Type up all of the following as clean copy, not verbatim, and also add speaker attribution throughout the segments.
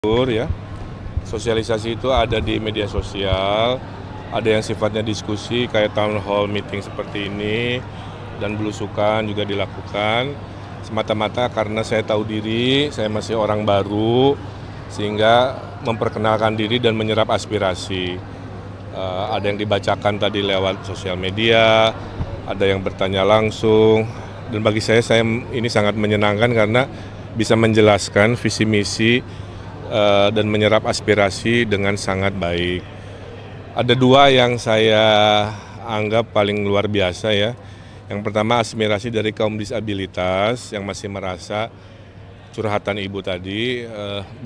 Speaker 1: Ya, sosialisasi itu ada di media sosial, ada yang sifatnya diskusi kayak town hall meeting seperti ini, dan belusukan juga dilakukan semata-mata karena saya tahu diri, saya masih orang baru, sehingga memperkenalkan diri dan menyerap aspirasi. Ada yang dibacakan tadi lewat sosial media, ada yang bertanya langsung, dan bagi saya ini sangat menyenangkan karena bisa menjelaskan visi misi dan menyerap aspirasi dengan sangat baik. Ada dua yang saya anggap paling luar biasa ya. Yang pertama aspirasi dari kaum disabilitas yang masih merasa curhatan ibu tadi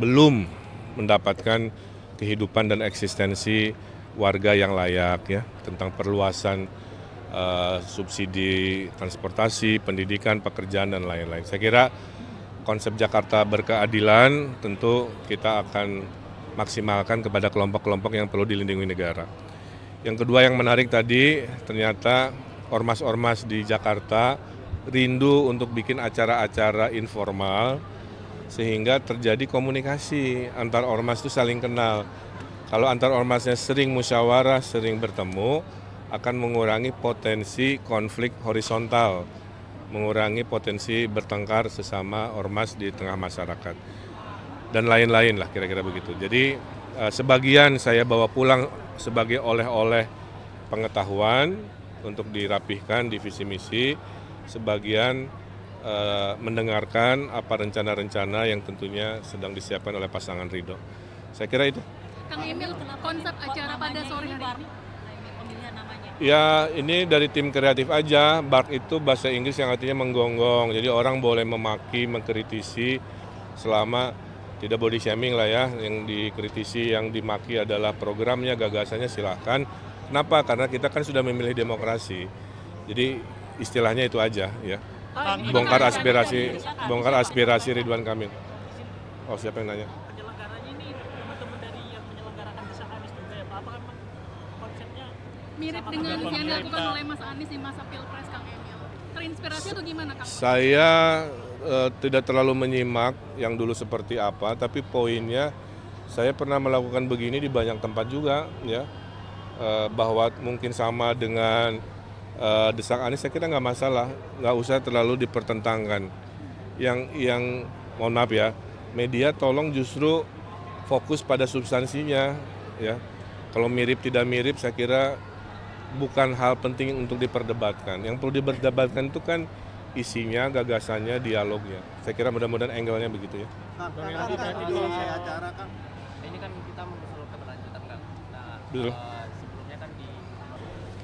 Speaker 1: belum mendapatkan kehidupan dan eksistensi warga yang layak ya, tentang perluasan subsidi transportasi, pendidikan, pekerjaan dan lain-lain. Saya kira konsep Jakarta berkeadilan tentu kita akan maksimalkan kepada kelompok-kelompok yang perlu dilindungi negara. Yang kedua yang menarik tadi, ternyata ormas-ormas di Jakarta rindu untuk bikin acara-acara informal sehingga terjadi komunikasi antar ormas itu saling kenal. Kalau antar ormasnya sering musyawarah, sering bertemu, akan mengurangi potensi konflik horizontal, mengurangi potensi bertengkar sesama ormas di tengah masyarakat dan lain-lain lah kira-kira begitu. Jadi sebagian saya bawa pulang sebagai oleh-oleh pengetahuan untuk dirapihkan di visi misi, sebagian mendengarkan apa rencana-rencana yang tentunya sedang disiapkan oleh pasangan Ridho. Saya kira itu.
Speaker 2: Kang Emil, konsep acara pada sore hari ini?
Speaker 1: Ya ini dari tim kreatif aja, bark itu bahasa Inggris yang artinya menggonggong, jadi orang boleh memaki, mengkritisi selama tidak body shaming lah ya, yang dikritisi, yang dimaki adalah programnya, gagasannya silahkan. Kenapa? Karena kita kan sudah memilih demokrasi, jadi istilahnya itu aja ya, bongkar aspirasi Ridwan Kamil. Oh siapa yang nanya?
Speaker 2: Mirip dengan yang dilakukan oleh Mas Anies di masa Pilpres, Kang Emil. Terinspirasi atau gimana, Kang?
Speaker 1: Saya tidak terlalu menyimak yang dulu seperti apa, tapi poinnya saya pernah melakukan begini di banyak tempat juga, ya, bahwa mungkin sama dengan desak Anies, saya kira nggak masalah, nggak usah terlalu dipertentangkan. Yang mohon maaf ya, media tolong justru fokus pada substansinya, ya. Kalau mirip tidak mirip, saya kira bukan hal penting untuk diperdebatkan. Yang perlu diperdebatkan itu kan isinya, gagasannya, dialognya. Saya kira mudah-mudahan angle-nya begitu ya.
Speaker 3: Ini kan kita mengusul keberlanjutan kan. Nah, sebelumnya kan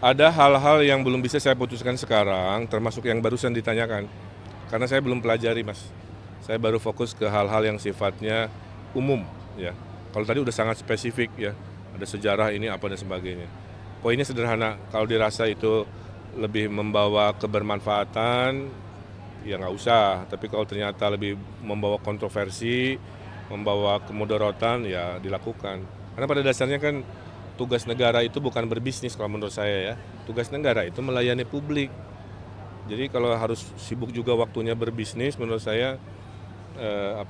Speaker 1: ada hal-hal yang belum bisa saya putuskan sekarang, termasuk yang barusan ditanyakan. Karena saya belum pelajari, Mas. Saya baru fokus ke hal-hal yang sifatnya umum ya. Kalau tadi udah sangat spesifik ya. Ada sejarah ini apa dan sebagainya. Poinnya sederhana, kalau dirasa itu lebih membawa kebermanfaatan, ya nggak usah. Tapi kalau ternyata lebih membawa kontroversi, membawa kemudaratan, ya dilakukan. Karena pada dasarnya kan tugas negara itu bukan berbisnis kalau menurut saya ya. Tugas negara itu melayani publik. Jadi kalau harus sibuk juga waktunya berbisnis, menurut saya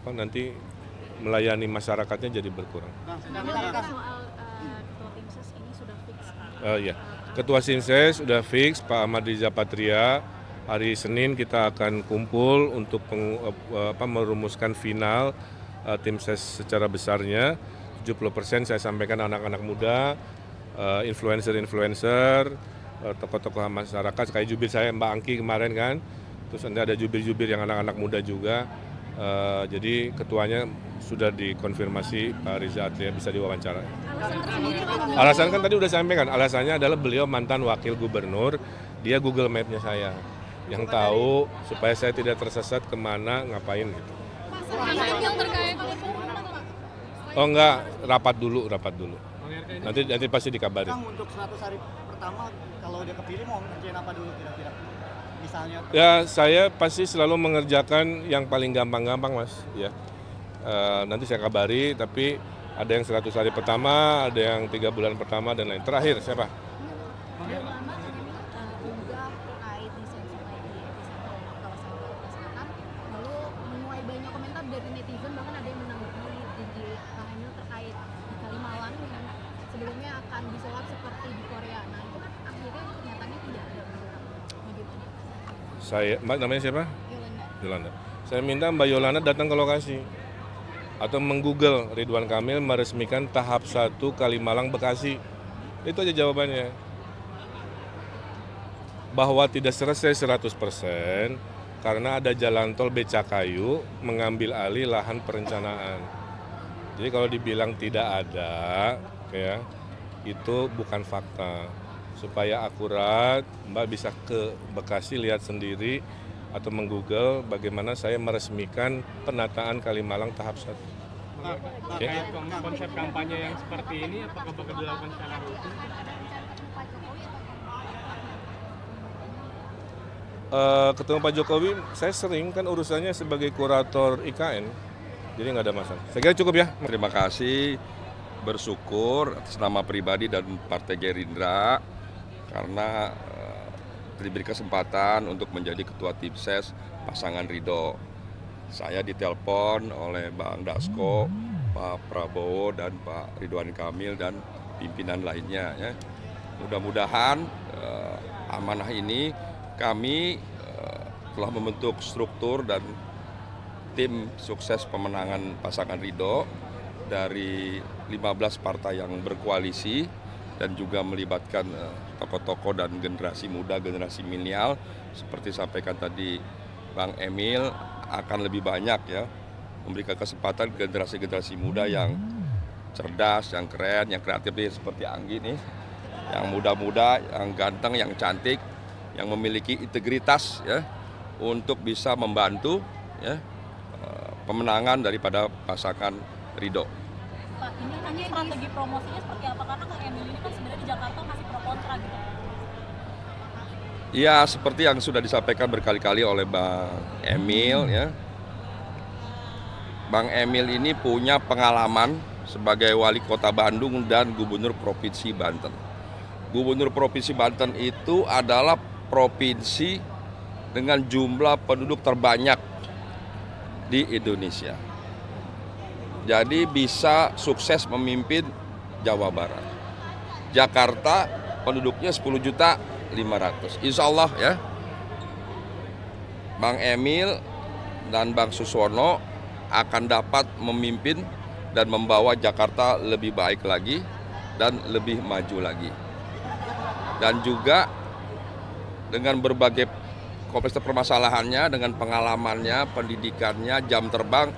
Speaker 1: nanti melayani masyarakatnya jadi berkurang. Ya. Ketua Sinses sudah fix, Pak Ahmad Riza Patria. Hari Senin kita akan kumpul untuk merumuskan final tim ses secara besarnya. 70% saya sampaikan anak-anak muda, influencer, tokoh-tokoh masyarakat, kayak jubir saya Mbak Angki kemarin kan. Terus nanti ada jubir-jubir yang anak-anak muda juga. Jadi ketuanya sudah dikonfirmasi Pak Riza Patria bisa diwawancara. Alasan kan tadi udah sampaikan, alasannya adalah beliau mantan wakil gubernur, dia Google Map-nya saya, yang tahu supaya saya tidak tersesat kemana ngapain gitu. Oh enggak, rapat dulu. Nanti pasti dikabarin.
Speaker 4: Kang, untuk 100 hari pertama kalau dia kepilih mau ngerjain apa dulu kira-kira? Misalnya?
Speaker 1: Ya saya pasti selalu mengerjakan yang paling gampang-gampang Mas. Ya. Nanti saya kabari, tapi ada yang 100 hari pertama, ada yang 3 bulan pertama dan lain. Terakhir siapa?
Speaker 5: Lalu menuai banyak komentar dari netizen, bahkan ada yang menanggapi
Speaker 1: Mbak namanya siapa?
Speaker 2: Yolanda.
Speaker 1: Yolanda. Saya minta Mbak Yolanda datang ke lokasi atau menggoogle Ridwan Kamil meresmikan tahap 1 Kalimalang Bekasi. Itu aja jawabannya. Bahwa tidak selesai 100% karena ada jalan tol Becakayu mengambil alih lahan perencanaan. Jadi kalau dibilang tidak ada, ya itu bukan fakta. Supaya akurat, Mbak bisa ke Bekasi lihat sendiri atau menggoogle bagaimana saya meresmikan penataan Kalimalang tahap 1.
Speaker 5: Terkait konsep kampanye yang seperti ini, apakah bakal dilakukan secara rutin?
Speaker 1: Ketemu Pak Jokowi, saya sering kan urusannya sebagai kurator IKN, jadi nggak ada masalah. Saya kira cukup ya.
Speaker 6: Terima kasih, bersyukur atas nama pribadi dan Partai Gerindra karena diberi kesempatan untuk menjadi Ketua Tim Ses pasangan Ridho. Saya ditelepon oleh Bang Dasko, Pak Prabowo dan Pak Ridwan Kamil dan pimpinan lainnya. Ya. Mudah-mudahan amanah ini kami telah membentuk struktur dan tim sukses pemenangan pasangan Ridho dari 15 partai yang berkoalisi dan juga melibatkan tokoh-tokoh dan generasi muda, generasi milenial seperti sampaikan tadi Bang Emil akan lebih banyak ya memberikan kesempatan generasi-generasi muda yang cerdas, yang keren, yang kreatif seperti Anggi nih, yang muda-muda, yang ganteng, yang cantik, yang memiliki integritas ya untuk bisa membantu ya pemenangan daripada pasangan Ridho.
Speaker 2: Pak, ini hanya strategi promosinya seperti apa? Karena Kang Emil ini kan sebenarnya di Jakarta masih pro kontra gitu.
Speaker 6: Ya, seperti yang sudah disampaikan berkali-kali oleh Bang Emil ya. Bang Emil ini punya pengalaman sebagai wali kota Bandung dan gubernur Provinsi Banten. Gubernur Provinsi Banten itu adalah provinsi dengan jumlah penduduk terbanyak di Indonesia. Jadi bisa sukses memimpin Jawa Barat. Jakarta penduduknya 10.500.000. Insya Allah ya, Bang Emil dan Bang Suswono akan dapat memimpin dan membawa Jakarta lebih baik lagi dan lebih maju lagi. Dan juga dengan berbagai kompleks permasalahannya, dengan pengalamannya, pendidikannya, jam terbang,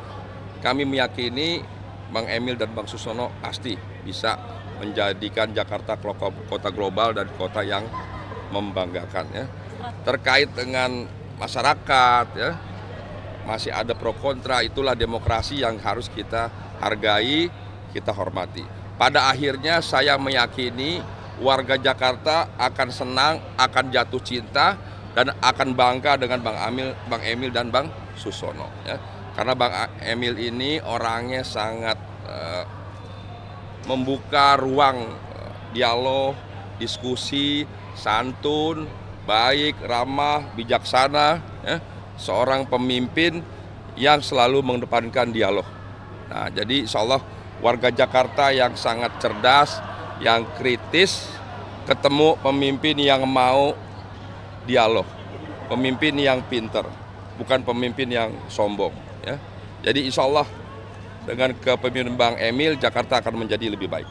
Speaker 6: kami meyakini Bang Emil dan Bang Suswono pasti bisa menjadikan Jakarta kota global dan kota yang membanggakan ya. Terkait dengan masyarakat ya, masih ada pro kontra, itulah demokrasi yang harus kita hargai, kita hormati. Pada akhirnya saya meyakini warga Jakarta akan senang, akan jatuh cinta, dan akan bangga dengan Bang Emil dan Bang Suswono. Ya. Karena Bang Emil ini orangnya sangat membuka ruang dialog, diskusi, santun, baik, ramah, bijaksana. Ya. Seorang pemimpin yang selalu mengedepankan dialog. Nah, jadi insya Allah warga Jakarta yang sangat cerdas, yang kritis, ketemu pemimpin yang mau dialog, pemimpin yang pinter, bukan pemimpin yang sombong. Ya. Jadi insya Allah dengan kepemimpinan Bang Emil, Jakarta akan menjadi lebih baik.